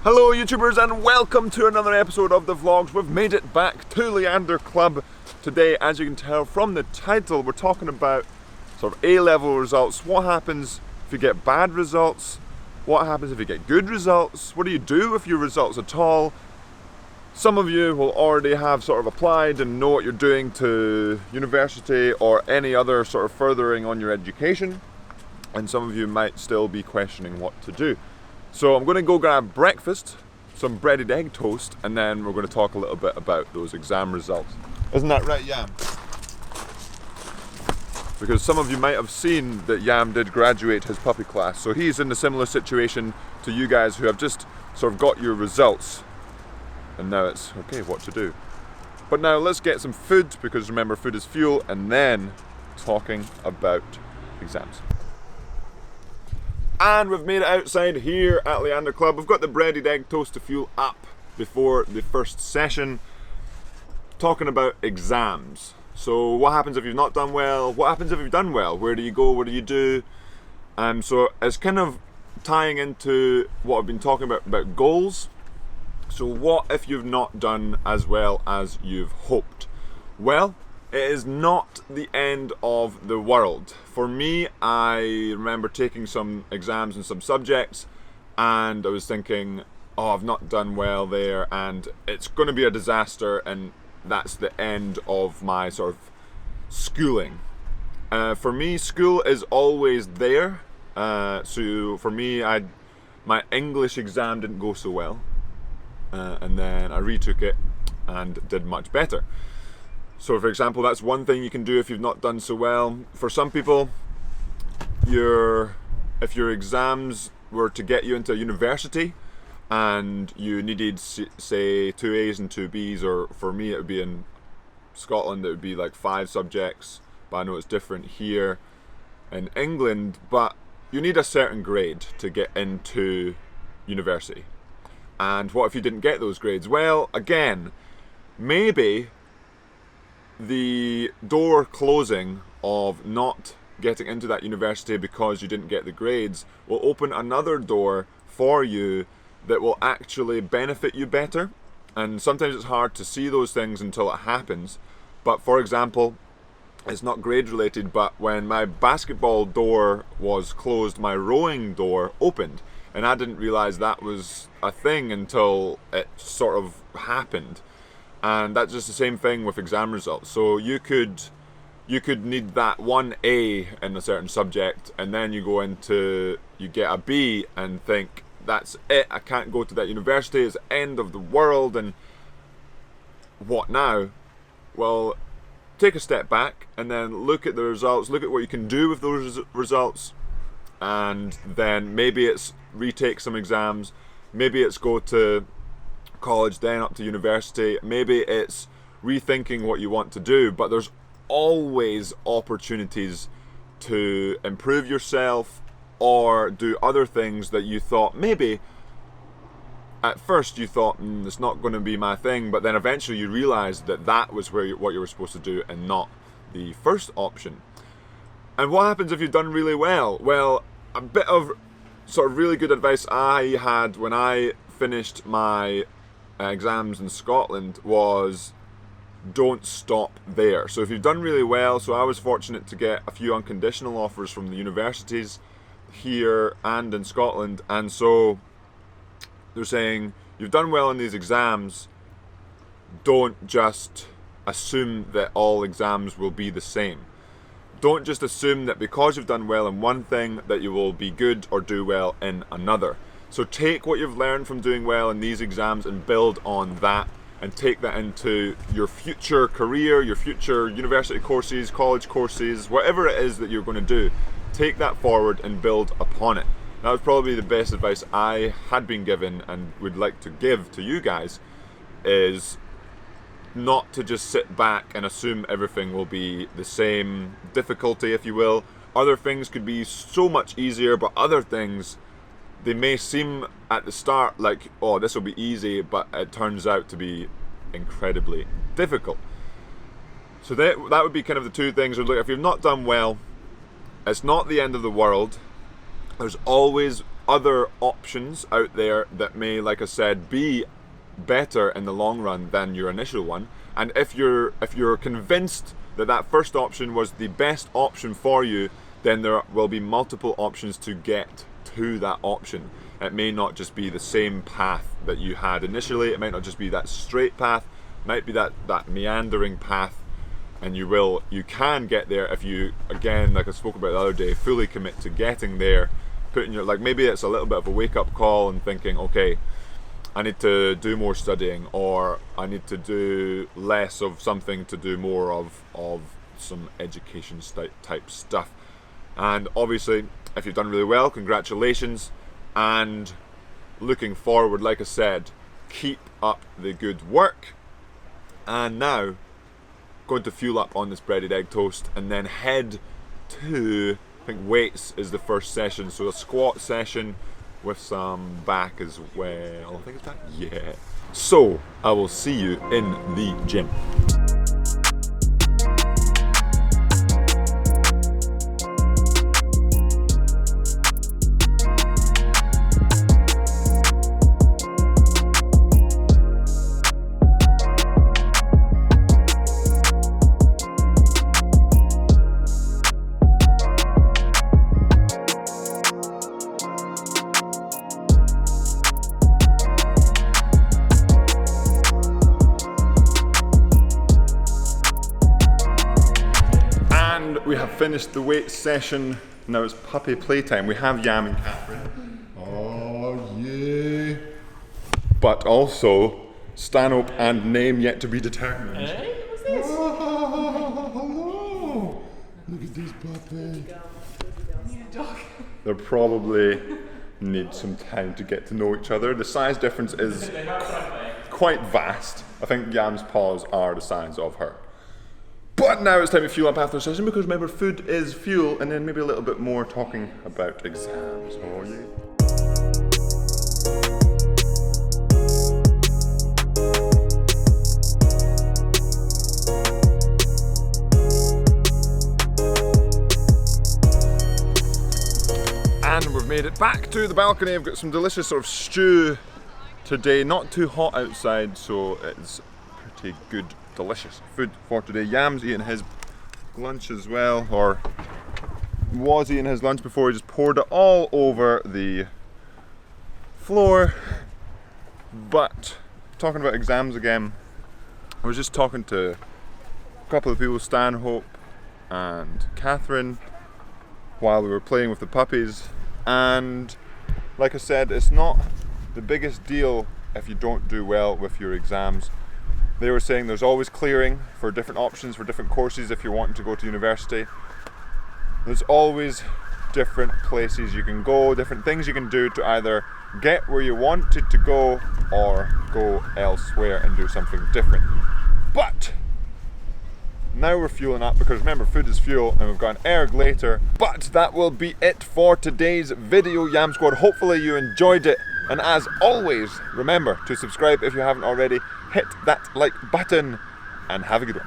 Hello YouTubers and welcome to another episode of the vlogs. We've made it back to Leander Club today. As you can tell from the title, we're talking about sort of A-level results. What happens if you get bad results? What happens if you get good results? What do you do with your results at all? Some of you will already have sort of applied and know what you're doing to university or any other sort of furthering on your education, and some of you might still be questioning what to do. So I'm going to go grab breakfast, some breaded egg toast, and then we're going to talk a little bit about those exam results. Isn't that right, Yam? Because some of you might have seen that Yam did graduate his puppy class, so he's in a similar situation to you guys who have just sort of got your results, and now it's okay, what to do. But now let's get some food, because remember, food is fuel, and then talking about exams. And we've made it outside here at Leander Club. We've got the breaded egg toast to fuel up before the first session. Talking about exams. So what happens if you've not done well? What happens if you've done well? Where do you go? What do you do? So it's kind of tying into what I've been talking about goals. So what if you've not done as well as you've hoped? Well, it is not the end of the world. For me, I remember taking some exams in some subjects and I was thinking, oh, I've not done well there and it's going to be a disaster, and that's the end of my sort of schooling. For me, school is always there. So for me, my English exam didn't go so well, and then I retook it and did much better. So for example, that's one thing you can do if you've not done so well. For some people, if your exams were to get you into a university and you needed, say, 2 A's and 2 B's, or for me it would be in Scotland, it would be like 5 subjects, but I know it's different here in England, but you need a certain grade to get into university. And what if you didn't get those grades? Well, again, maybe the door closing of not getting into that university because you didn't get the grades will open another door for you that will actually benefit you better. And sometimes it's hard to see those things until it happens. But for example, it's not grade related, but when my basketball door was closed, my rowing door opened, and I didn't realize that was a thing until it sort of happened. And that's just the same thing with exam results. So you could need that 1 A in a certain subject, and then you get a B and think, that's it, I can't go to that university, it's the end of the world, and what now? Well, take a step back and then look at the results, look at what you can do with those results, and then maybe it's retake some exams, maybe it's go to college, then up to university, maybe it's rethinking what you want to do. But there's always opportunities to improve yourself or do other things that you thought maybe at first you thought it's not going to be my thing, but then eventually you realized that was what you were supposed to do and not the first option. And what happens if you've done really well? Well, a bit of sort of really good advice I had when I finished my exams in Scotland was, don't stop there. So if you've done really well, so I was fortunate to get a few unconditional offers from the universities here and in Scotland, and so they're saying, you've done well in these exams, don't just assume that all exams will be the same. Don't just assume that because you've done well in one thing that you will be good or do well in another. So take what you've learned from doing well in these exams and build on that, and take that into your future career, your future university courses, college courses, whatever it is that you're going to do. Take that forward and build upon it. That was probably the best advice I had been given and would like to give to you guys, is not to just sit back and assume everything will be the same difficulty, if you will. Other things could be so much easier, but other things, they may seem at the start like, oh, this will be easy, but it turns out to be incredibly difficult. So that would be kind of the two things. Look, if you've not done well, it's not the end of the world. There's always other options out there that may, like I said, be better in the long run than your initial one. And if you're convinced that that first option was the best option for you, then there will be multiple options to get to that option. It may not just be the same path that you had initially. It might not just be that straight path. It might be that meandering path, and you can get there if you, again, like I spoke about the other day, fully commit to getting there. Putting your, like, maybe it's a little bit of a wake-up call and thinking, okay, I need to do more studying, or I need to do less of something to do more of some education type stuff. And obviously, if you've done really well, congratulations, and looking forward, like I said, keep up the good work. And now, going to fuel up on this breaded egg toast and then head to, I think weights is the first session, so a squat session with some back as well. I think it's back? Yeah. So, I will see you in the gym. We have finished the weight session. Now it's puppy playtime. We have Yam and Catherine. Oh yeah. But also Stanhope and name yet to be determined. Hey, what's this? Oh, hello. Look at these puppies. Need a dog. They probably need some time to get to know each other. The size difference is quite vast. I think Yam's paws are the size of her. But now it's time to fuel up after the session, because remember, food is fuel, and then maybe a little bit more talking about exams. Oh yeah. And we've made it back to the balcony. I've got some delicious sort of stew today. Not too hot outside, so it's pretty good. Delicious food for today. Yam's eating his lunch as well, or was eating his lunch before he just poured it all over the floor. But talking about exams again, I was just talking to a couple of people, Stanhope and Catherine, while we were playing with the puppies, and like I said, it's not the biggest deal if you don't do well with your exams. They were saying there's always clearing for different options, for different courses if you're wanting to go to university. There's always different places you can go, different things you can do to either get where you wanted to go or go elsewhere and do something different. But now we're fueling up, because remember, food is fuel, and we've got an erg later. But that will be it for today's video, Yam Squad. Hopefully you enjoyed it. And as always, remember to subscribe if you haven't already. Hit that like button and have a good one.